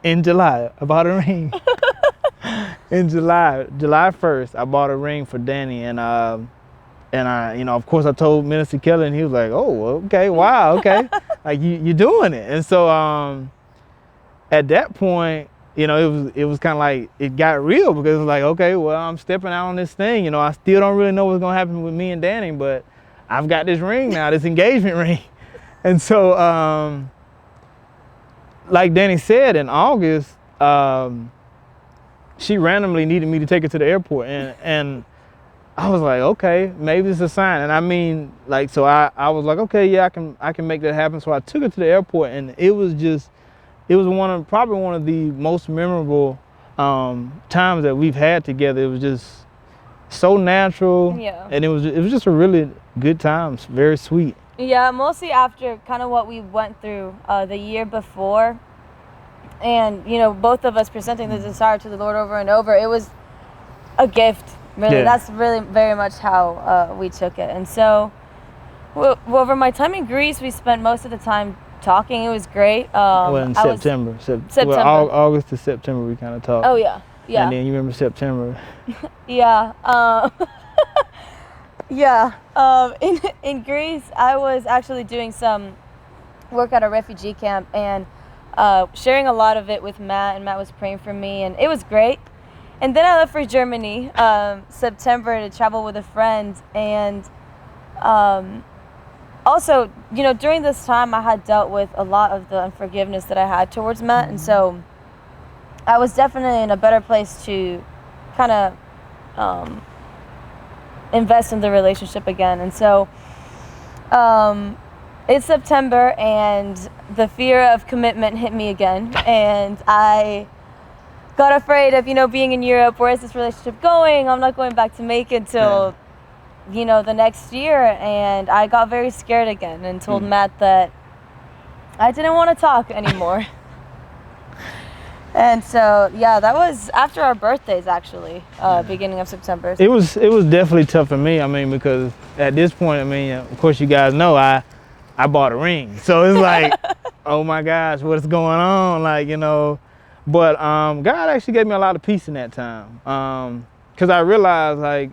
in July, I bought a ring. In July 1st, I bought a ring for Danny, and I, of course, I told Minister Kelly, and he was like, "Oh, okay, wow, okay, like you doing it." And so at that point, it was kind of like it got real, because it was like, okay, well, I'm stepping out on this thing. I still don't really know what's gonna happen with me and Danny, but I've got this ring now, this engagement ring. And so, like Danny said, in August, she randomly needed me to take her to the airport, and I was like, okay, maybe it's a sign. And I mean, like, so I was like, okay, yeah, I can make that happen. So I took her to the airport, and it was probably one of the most memorable times that we've had together. It was just so natural, Yeah. and it was just a really good time, very sweet. Yeah, mostly after kind of what we went through the year before, and both of us presenting the desire to the Lord over and over. It was a gift, really. Yeah. That's really very much how we took it. And so, over my time in Greece, we spent most of the time talking. It was great. Well, in September. September. Well, August to September, we kind of talked. Oh yeah, yeah. And then you remember September. Yeah. Yeah. In Greece, I was actually doing some work at a refugee camp, and sharing a lot of it with Matt, and Matt was praying for me, and it was great. And then I left for Germany, September, to travel with a friend, and also, during this time, I had dealt with a lot of the unforgiveness that I had towards Matt, and so I was definitely in a better place to kind of invest in the relationship again. And so it's September, and the fear of commitment hit me again, and I got afraid of being in Europe. Where is this relationship going? I'm not going back to make it till the next year. And I got very scared again, and told Matt that I didn't want to talk anymore. And so, yeah, that was after our birthdays, actually, beginning of September. It was definitely tough for me. I mean, because at this point, I mean, of course, you guys know I bought a ring, so it's like, oh my gosh, what's going on? Like, but God actually gave me a lot of peace in that time, because I realized, like,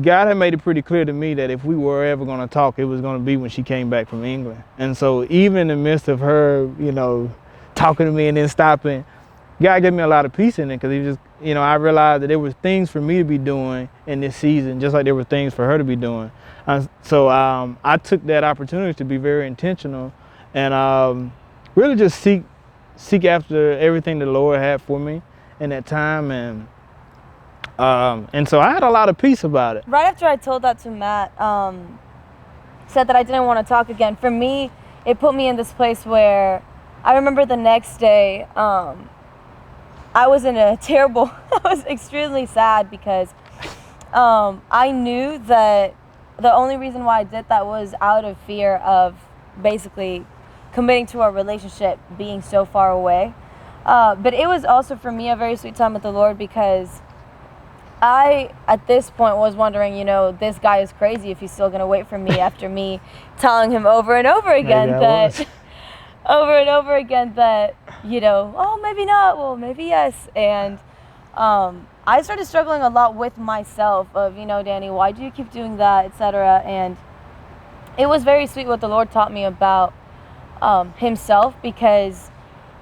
God had made it pretty clear to me that if we were ever going to talk, it was going to be when she came back from England. And so even in the midst of her, talking to me and then stopping, God gave me a lot of peace in it, because he just, I realized that there were things for me to be doing in this season, just like there were things for her to be doing. So I took that opportunity to be very intentional, and really just seek after everything the Lord had for me in that time, and so I had a lot of peace about it. Right after I told that to Matt, said that I didn't want to talk again, for me, it put me in this place where I remember the next day, I was in a terrible, I was extremely sad, because I knew that the only reason why I did that was out of fear of basically committing to our relationship being so far away. But it was also for me a very sweet time with the Lord, because I, at this point, was wondering, this guy is crazy if he's still going to wait for me after me telling him over and over again over and over again that, oh, maybe not, well, maybe yes. And I started struggling a lot with myself of, Danny, why do you keep doing that, etc. And it was very sweet what the Lord taught me about himself, because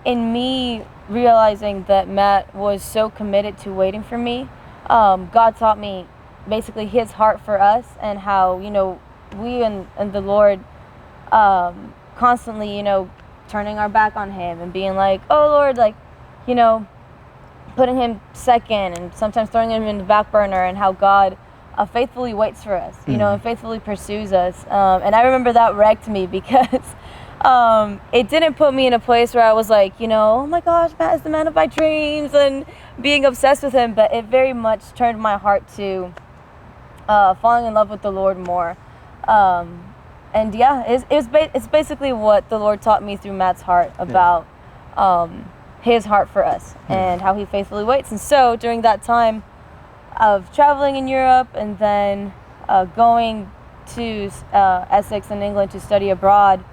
in me realizing that Matt was so committed to waiting for me, God taught me basically his heart for us, and how, we and the Lord constantly, turning our back on him and being like, oh Lord, like, putting him second, and sometimes throwing him in the back burner, and how God faithfully waits for us, and faithfully pursues us. And I remember that wrecked me, because it didn't put me in a place where I was like, oh my gosh, Matt is the man of my dreams, and being obsessed with him, but it very much turned my heart to falling in love with the Lord more. And yeah, it's basically what the Lord taught me through Matt's heart about his heart for us, and how he faithfully waits. And so during that time of traveling in Europe, and then going to Essex in England to study abroad,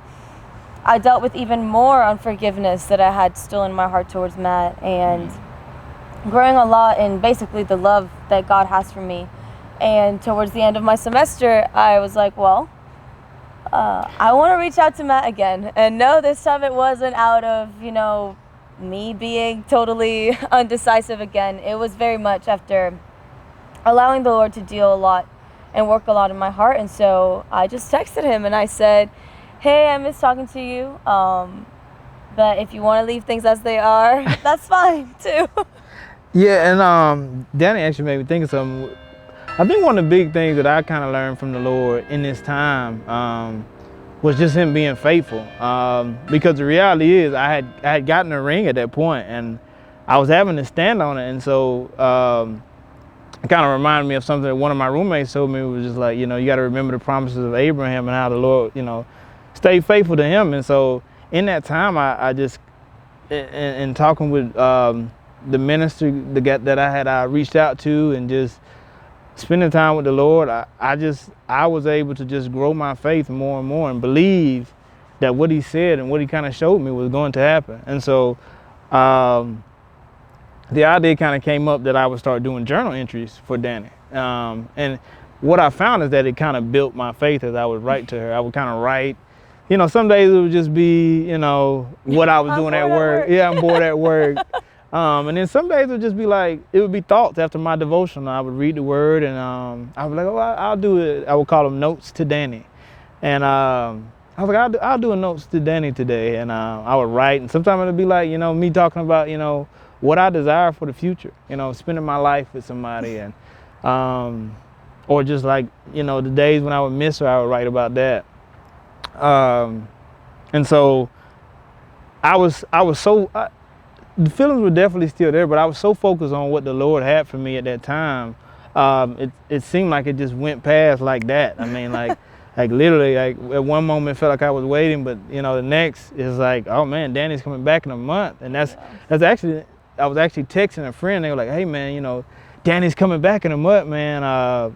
I dealt with even more unforgiveness that I had still in my heart towards Matt, and growing a lot in basically the love that God has for me. And towards the end of my semester, I was like, well, I want to reach out to Matt again. And no, this time it wasn't out of, me being totally undecisive again. It was very much after allowing the Lord to deal a lot and work a lot in my heart. And so I just texted him and I said, hey, I miss talking to you. But if you want to leave things as they are, that's fine too. Yeah, and Danny actually made me think of something. I think one of the big things that I kind of learned from the Lord in this time was just him being faithful. Because the reality is I had gotten a ring at that point and I was having to stand on it. And so it kind of reminded me of something that one of my roommates told me. It was just like, you got to remember the promises of Abraham and how the Lord, stayed faithful to him. And so in that time, I just, in talking with the minister that I had reached out to and just spending time with the Lord, I was able to just grow my faith more and more and believe that what he said and what he kind of showed me was going to happen. And so the idea kind of came up that I would start doing journal entries for Danny. And what I found is that it kind of built my faith as I would write to her. I would kind of write, some days it would just be, what I was doing at work. Yeah, I'm bored at work. And then some days it would just be like, it would be thoughts after my devotion. I would read the word and I would be like, oh, I'll do it. I would call them notes to Danny. And I was like, I'll do a notes to Danny today. And I would write. And sometimes it would be like, me talking about, what I desire for the future, spending my life with somebody. And or just like, the days when I would miss her, I would write about that. And so I was so, the feelings were definitely still there, but I was so focused on what the Lord had for me at that time. It seemed like it just went past like that. I mean, like literally, like at one moment it felt like I was waiting, but the next is like, oh man, Danny's coming back in a month. And that's actually, I was actually texting a friend. They were like, hey man, Danny's coming back in a month, man. Are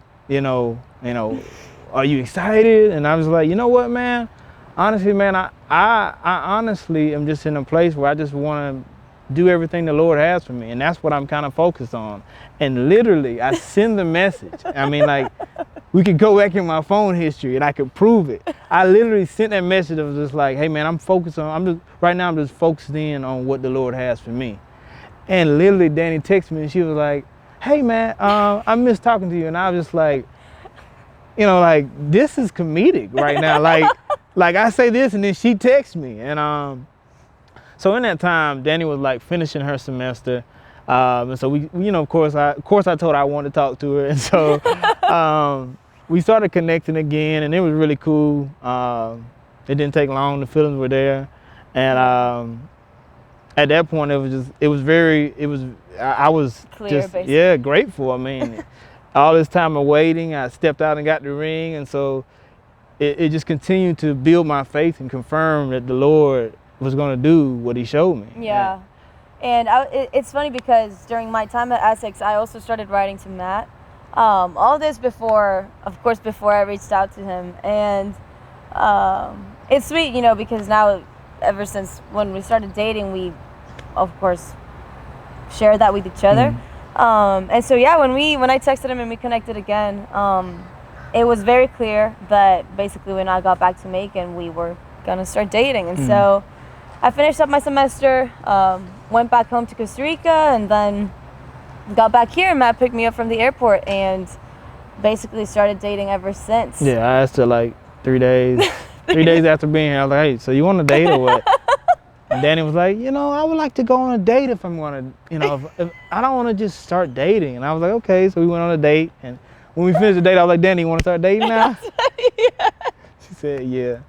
you excited? And I was like, you know what, man? Honestly, man, I honestly am just in a place where I just want to do everything the Lord has for me. And that's what I'm kind of focused on. And literally, I send the message. I mean, like, we could go back in my phone history and I could prove it. I literally sent that message of just like, hey man, I'm focused on, right now I'm just focused in on what the Lord has for me. And literally Danny texted me and she was like, hey man, I miss talking to you. And I was just like, like this is comedic right now. Like I say this and then she texts me. And so in that time, Danny was like finishing her semester. And so we of course I told her I wanted to talk to her. And so we started connecting again and it was really cool. It didn't take long, the feelings were there. And at that point, I was clear, just, basically. yeah, grateful. I mean, all this time of waiting, I stepped out and got the ring. And so it just continued to build my faith and confirm that the Lord was going to do what he showed me. Yeah. And it's funny because during my time at Essex, I also started writing to Matt. All this before I reached out to him. And it's sweet, because now, ever since when we started dating, we, of course, share that with each other. And so, yeah, when I texted him and we connected again, it was very clear that basically when I got back to Macon, we were going to start dating. And so I finished up my semester, went back home to Costa Rica, and then got back here. And Matt picked me up from the airport and basically started dating ever since. Yeah, I asked her like 3 days. 3 days after being here, I was like, hey, so you want to date or what? And Danny was like, I would like to go on a date if I'm going to, if I don't want to just start dating. And I was like, okay. So we went on a date. And when we finished the date, I was like, Danny, you want to start dating now? Yeah. She said, yeah.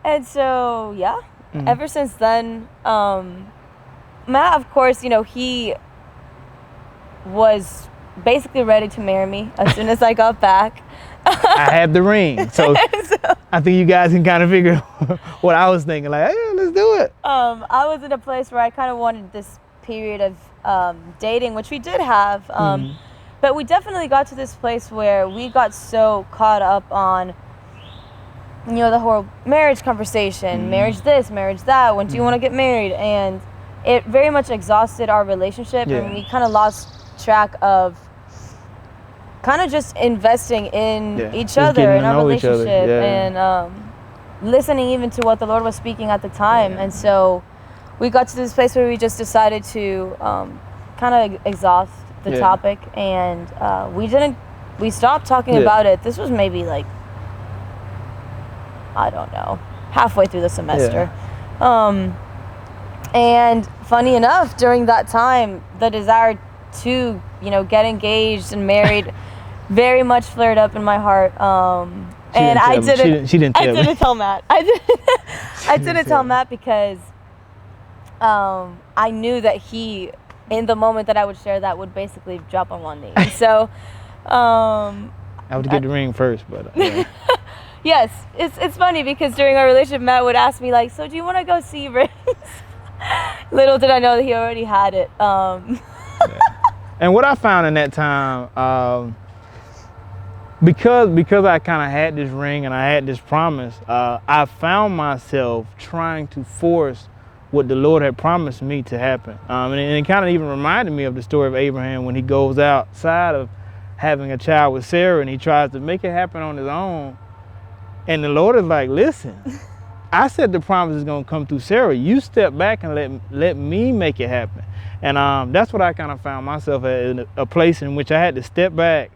And so, yeah, ever since then, Matt, of course, he was basically ready to marry me as soon as I got back. I had the ring. So I think you guys can kind of figure what I was thinking. Like, hey, let's do it. I was in a place where I kind of wanted this period of dating, which we did have. But we definitely got to this place where we got so caught up on you know, the whole marriage conversation, marriage this, marriage that, when do you want to get married? And it very much exhausted our relationship, and we kind of lost track of kind of just investing in each other, in our relationship, and listening even to what the Lord was speaking at the time. And so we got to this place where we just decided to kind of exhaust the topic, and we stopped talking about it. This was maybe like, I don't know, halfway through the semester. And funny enough, during that time, the desire to, you know, get engaged and married very much flared up in my heart. And I didn't tell Matt. I didn't tell Matt because I knew that he, in the moment that I would share that, would basically drop on one knee. And so I would get the ring first, but yes, it's funny because during our relationship, Matt would ask me like, "So do you want to go see rings?" Little did I know that he already had it. And what I found in that time, because I kind of had this ring and I had this promise, I found myself trying to force what the Lord had promised me to happen. And it kind of even reminded me of the story of Abraham when he goes outside of having a child with Sarah and he tries to make it happen on his own. And the Lord is like, listen, I said the promise is going to come through Sarah. You step back and let me make it happen. And that's what I kind of found myself at, in a place in which I had to step back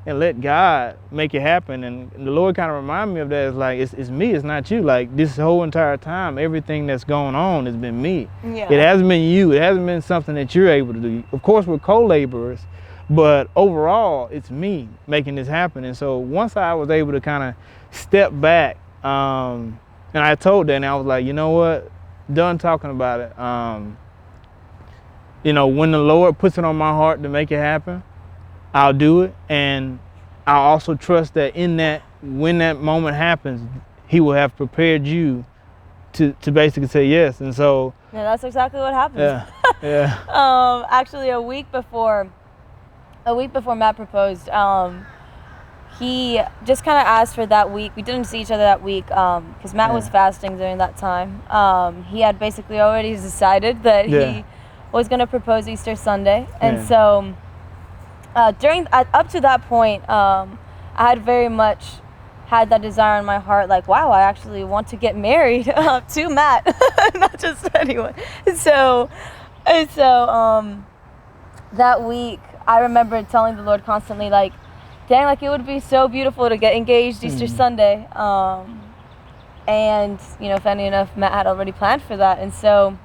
and let God make it happen. And the Lord kind of reminded me of that. It's like, it's me, it's not you. Like, this whole entire time, everything that's going on has been me. It hasn't been you. It hasn't been something that you're able to do. Of course, we're co-laborers, but overall, it's me making this happen. And so once I was able to kind of step back, and I told that, and I was like, you know what? Done talking about it. You know, when the Lord puts it on my heart to make it happen, I'll do it. And I'll also trust that when that moment happens, He will have prepared you to basically say yes. And so yeah, that's exactly what happened. Actually, a week before Matt proposed, he just kind of asked for that week. We didn't see each other that week because Matt was fasting during that time. He had basically already decided that he was going to propose Easter Sunday. And so up to that point, I had very much had that desire in my heart, like, wow, I actually want to get married to Matt, not just anyone. So that week, I remember telling the Lord constantly, like, dang, like, it would be so beautiful to get engaged Easter Sunday. And, you know, funny enough, Matt had already planned for that. And so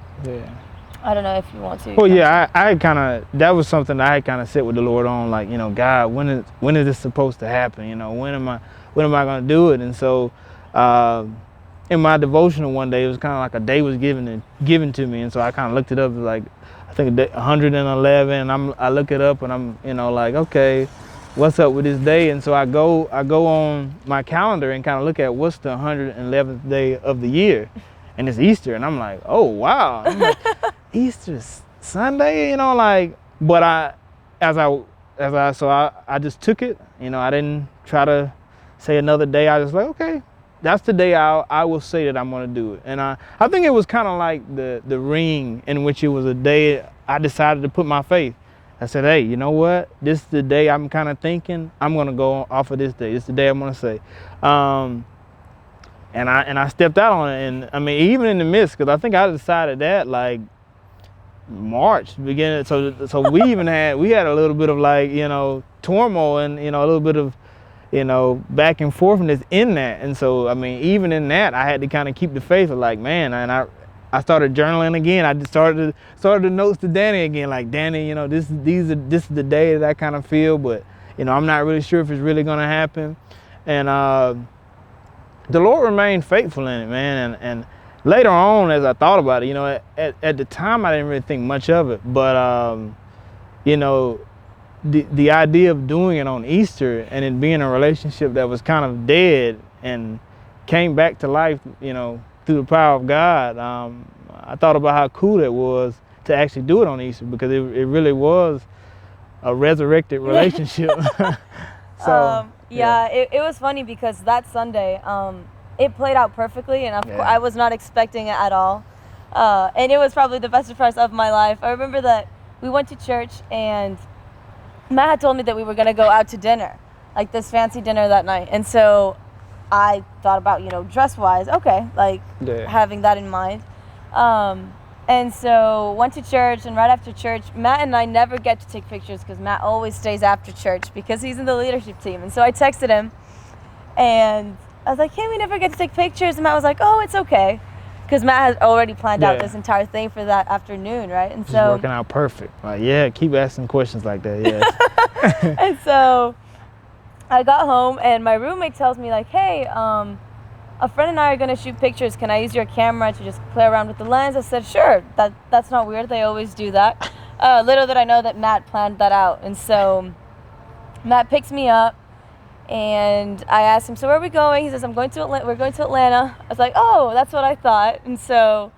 I don't know if you want to. Well, I kind of, that was something that I kind of sit with the Lord on, like, you know, God, when is this supposed to happen? You know, when am I going to do it? And so in my devotional one day, it was kind of like a day was given to me. And so I kind of looked it up, like, I think 111, and I look it up and I'm, you know, like, okay, what's up with this day? And so I go on my calendar and kind of look at what's the 111th day of the year. And it's Easter, and I'm like, oh, wow. I'm like, Easter Sunday, you know, like, but I just took it, you know, I didn't try to say another day. I was like, okay, that's the day I will say that I'm going to do it. And I think it was kind of like the ring, in which it was a day I decided to put my faith. I said, hey, you know what? This is the day I'm kind of thinking I'm going to go off of this day. This is the day I'm going to say. And I stepped out on it, and I mean, even in the midst, because I think I decided that like March beginning. So we had a little bit of, like, you know, turmoil and, you know, a little bit of, you know, back and forthness in that. And so I mean, even in that, I had to kind of keep the faith of, like, man. And I started journaling again. I just started the notes to Danny again, like, Danny, you know, this is the day that I kind of feel, but, you know, I'm not really sure if it's really going to happen. And the Lord remained faithful in it, man. And later on, as I thought about it, you know, at the time, I didn't really think much of it. But, you know, the idea of doing it on Easter and it being a relationship that was kind of dead and came back to life, you know, through the power of God, I thought about how cool it was to actually do it on Easter, because it really was a resurrected relationship. So it was funny because that Sunday, it played out perfectly, and Yeah. I was not expecting it at all. And it was probably the best surprise of my life. I remember that we went to church, and Matt had told me that we were going to go out to dinner, like this fancy dinner that night. And so I thought about, dress-wise, okay, like having that in mind. And so went to church, and right after church, Matt and I never get to take pictures because Matt always stays after church because he's in the leadership team. And so I texted him, and I was like, hey, we never get to take pictures. And Matt was like, oh, it's okay. Because Matt had already planned out this entire thing for that afternoon, right? And Just so working out perfect. Like, yeah, keep asking questions like that, yes. and so I got home, and my roommate tells me, like, hey, a friend and I are going to shoot pictures. Can I use your camera to just play around with the lens? I said, sure. That's not weird. They always do that. Little did I know that Matt planned that out. And so Matt picks me up, and I asked him, so where are we going? He says, we're going to Atlanta. I was like, oh, that's what I thought. And so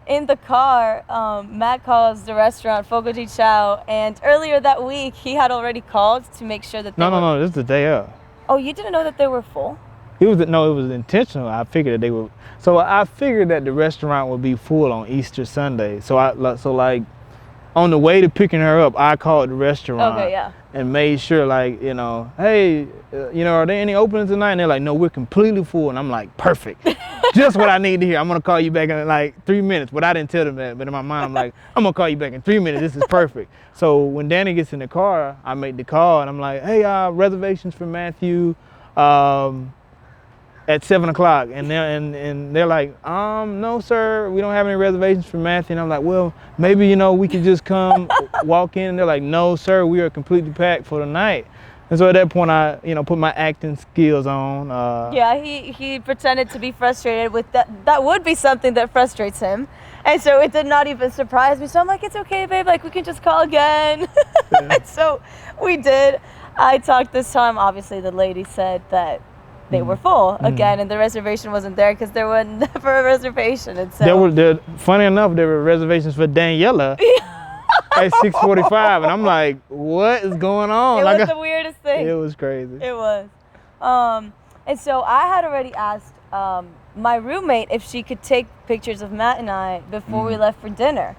in the car, Matt calls the restaurant, Fogo de Chao, and earlier that week, he had already called to make sure that they No, this is the day of. Oh, you didn't know that they were full? It was intentional. I figured that they were. So I figured that the restaurant would be full on Easter Sunday. So like on the way to picking her up, I called the restaurant. Okay, yeah. And made sure, like, hey, are there any openings tonight? And they're like, no, we're completely full. And I'm like, perfect. Just what I need to hear. I'm gonna call you back in like 3 minutes. But I didn't tell them that. But in my mind, I'm like, I'm gonna call you back in 3 minutes. This is perfect. So when Danny gets in the car, I make the call, and I'm like, hey, reservations for Matthew. At 7 o'clock, and they're like, no, sir, we don't have any reservations for Matthew. And I'm like, well, maybe we could just come walk in. And they're like, no, sir, we are completely packed for the night. And so at that point, I put my acting skills on. Yeah, he pretended to be frustrated with that. That would be something that frustrates him, and so it did not even surprise me. So I'm like, it's okay, babe. Like, we can just call again. And so we did. I talked this time. Obviously, the lady said that they were full again, and the reservation wasn't there because there was never a reservation. And so funny enough, there were reservations for Daniela at 6:45, and I'm like, what is going on? It was the weirdest thing. It was crazy. It was. And so I had already asked my roommate if she could take pictures of Matt and I before we left for dinner.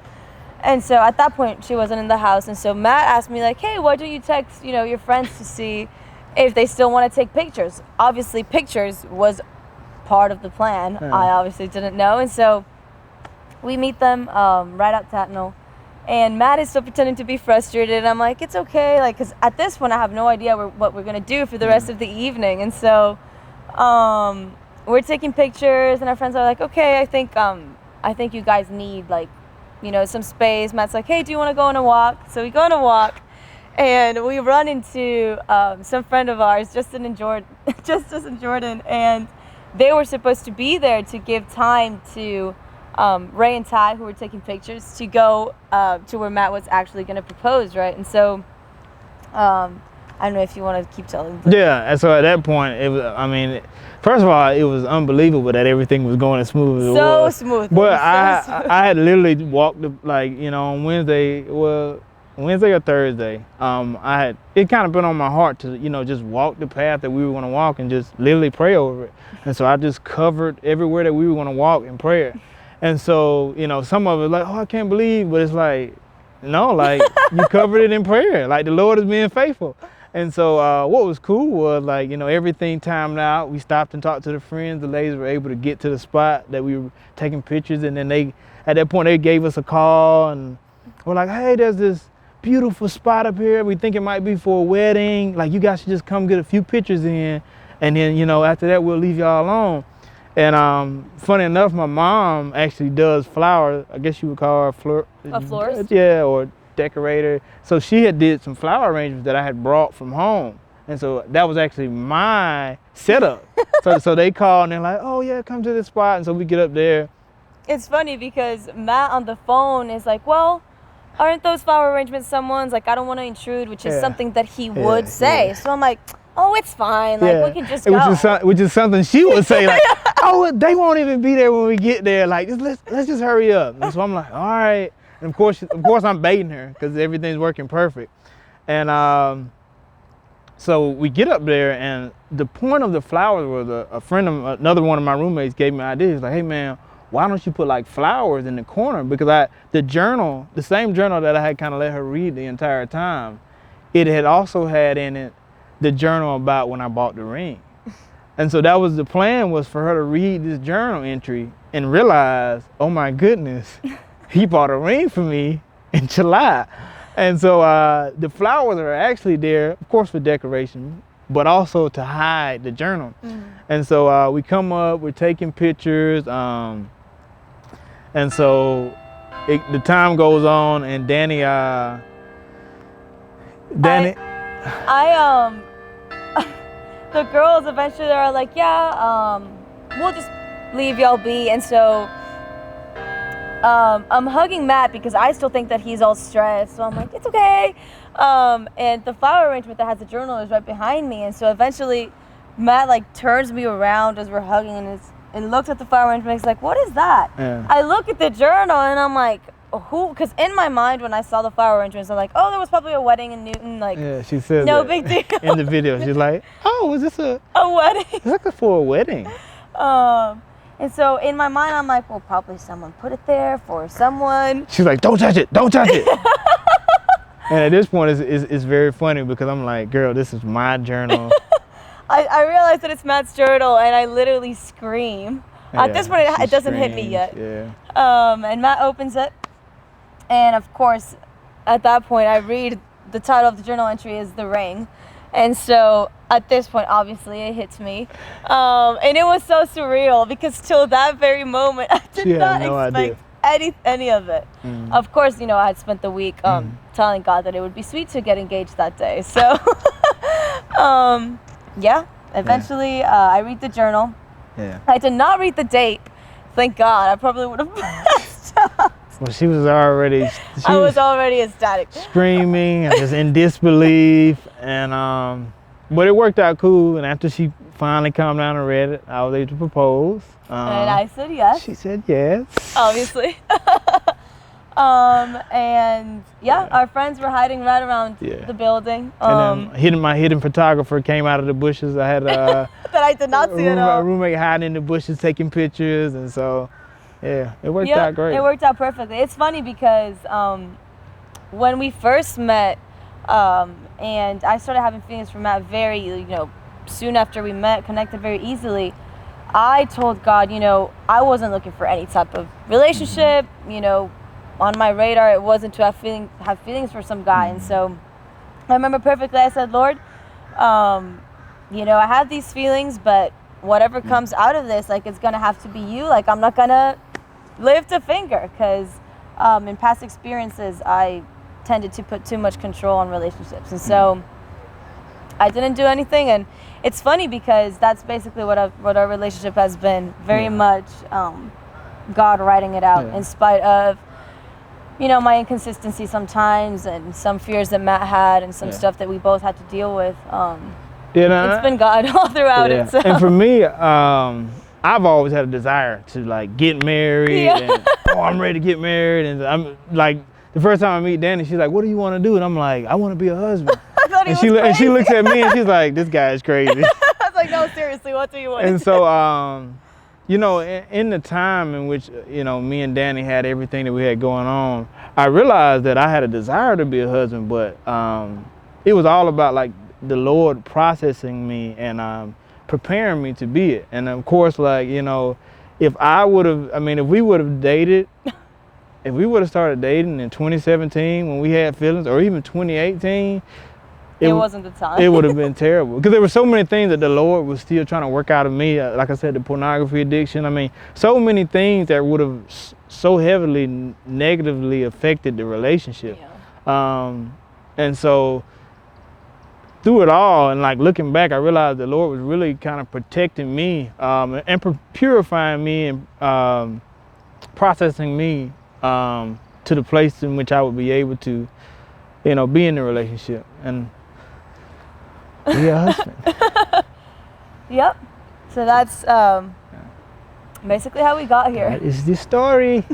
And so at that point, she wasn't in the house, and so Matt asked me, like, hey, why don't you text your friends to see if they still want to take pictures. Obviously, pictures was part of the plan. Yeah. I obviously didn't know. And so we meet them right out Tatnall. And Matt is still pretending to be frustrated. And I'm like, it's okay. Like, because at this point, I have no idea what we're going to do for the rest of the evening. And so we're taking pictures. And our friends are like, okay, I think you guys need, like, some space. Matt's like, hey, do you want to go on a walk? So we go on a walk. And we run into some friend of ours, Justin and Jordan, and they were supposed to be there to give time to Ray and Ty, who were taking pictures, to go to where Matt was actually going to propose, right? And so, I don't know if you want to keep telling. Yeah, and so at that point, first of all, it was unbelievable that everything was going as smooth as it was. So smooth. But I had literally walked, on Wednesday or Thursday, it kind of been on my heart to, just walk the path that we were going to walk and just literally pray over it. And so I just covered everywhere that we were going to walk in prayer. And so, some of it like, oh, I can't believe, but it's like, no, like, you covered it in prayer. Like, the Lord is being faithful. And so what was cool was, like, everything timed out. We stopped and talked to the friends. The ladies were able to get to the spot that we were taking pictures. And then at that point, they gave us a call and we're like, hey, there's this beautiful spot up here. We think it might be for a wedding. Like, you guys should just come get a few pictures in, and then after that we'll leave y'all alone. And funny enough, my mom actually does flowers. I guess you would call her a florist. Yeah, or decorator. So she had did some flower arrangements that I had brought from home, and so that was actually my setup. so they called and they're like, oh yeah, come to this spot. And so we get up there. It's funny because Matt on the phone is like, well, aren't those flower arrangements someone's? Like, I don't want to intrude, which is something that he would say. Yeah. So I'm like, oh, it's fine. Like, we can just go. Which is something she would say, like, oh, they won't even be there when we get there. Like, let's just hurry up. And so I'm like, all right. And of course I'm baiting her because everything's working perfect. And so we get up there, and the point of the flowers was a friend of another one of my roommates gave me an idea. He's like, hey man, why don't you put like flowers in the corner? Because the same journal that I had kind of let her read the entire time, it had also had in it the journal about when I bought the ring. And so that was the plan, was for her to read this journal entry and realize, oh my goodness, he bought a ring for me in July. And so the flowers are actually there, of course, for decoration, but also to hide the journal. And so we come up, we're taking pictures, and so the time goes on, and Danny, the girls eventually are like, yeah, we'll just leave y'all be. And so I'm hugging Matt because I still think that he's all stressed. So I'm like, it's okay. And the flower arrangement that has the journal is right behind me. And so eventually Matt like turns me around as we're hugging and looks at the flower arrangement. He's like, what is that? Yeah. I look at the journal and I'm like, who? Because in my mind, when I saw the flower arrangements, I'm like, oh, there was probably a wedding in Newton. Like, yeah, she says no that big deal. in the video. She's like, oh, is this a wedding? It's like for a wedding. And so in my mind, I'm like, well, probably someone put it there for someone. She's like, don't touch it, don't touch it. And at this point, it's very funny because I'm like, girl, this is my journal. I realize that it's Matt's journal, and I literally scream. Yeah, at this point, it doesn't hit me yet. Yeah. And Matt opens it. And of course, at that point, I read the title of the journal entry is The Ring. And so at this point, obviously, it hits me. And it was so surreal because till that very moment, I did not expect any of it. Of course, you know, I had spent the week telling God that it would be sweet to get engaged that day. So, yeah, eventually I read the journal. Yeah. I did not read the date. Thank God. I probably would have passed out. Well, she was already. I was already ecstatic, screaming and just in disbelief, and but it worked out cool. And after she finally calmed down and read it, I was able to propose. And I said yes. She said yes. Obviously. And yeah, our friends were hiding right around the building. And then my hidden photographer came out of the bushes. I had that I did not see at all. A roommate hiding in the bushes taking pictures, and so. Yeah, it worked out great. It worked out perfectly. It's funny because when we first met, and I started having feelings for Matt very, soon after we met, connected very easily, I told God, I wasn't looking for any type of relationship, on my radar. It wasn't to have feelings for some guy. And so I remember perfectly, I said, Lord, I have these feelings, but whatever comes out of this, like, it's going to have to be you. Like, I'm not going to lift a finger because in past experiences I tended to put too much control on relationships, and so I didn't do anything. And it's funny because that's basically what our relationship has been, very much God writing it out in spite of my inconsistency sometimes and some fears that Matt had and some stuff that we both had to deal with. It's been God all throughout it. So. And for me, I've always had a desire to like get married, and I'm ready to get married, and I'm like, the first time I meet Danny, she's like, what do you want to do? And I'm like, I want to be a husband. And she looks at me and she's like, this guy is crazy. I was like, no, seriously, what do you want? And so, in the time in which, me and Danny had everything that we had going on, I realized that I had a desire to be a husband, but it was all about like the Lord processing me and preparing me to be it. And of course, like, if we would have dated, if we would have started dating in 2017 when we had feelings, or even 2018, it wasn't the time. It would have been terrible because there were so many things that the Lord was still trying to work out of me. Like I said, the pornography addiction. So many things that would have so heavily negatively affected the relationship. Yeah. And so through it all, and like looking back, I realized the Lord was really kind of protecting me and purifying me and processing me to the place in which I would be able to, be in the relationship and be a husband. Yep. So that's basically how we got here. That is the story.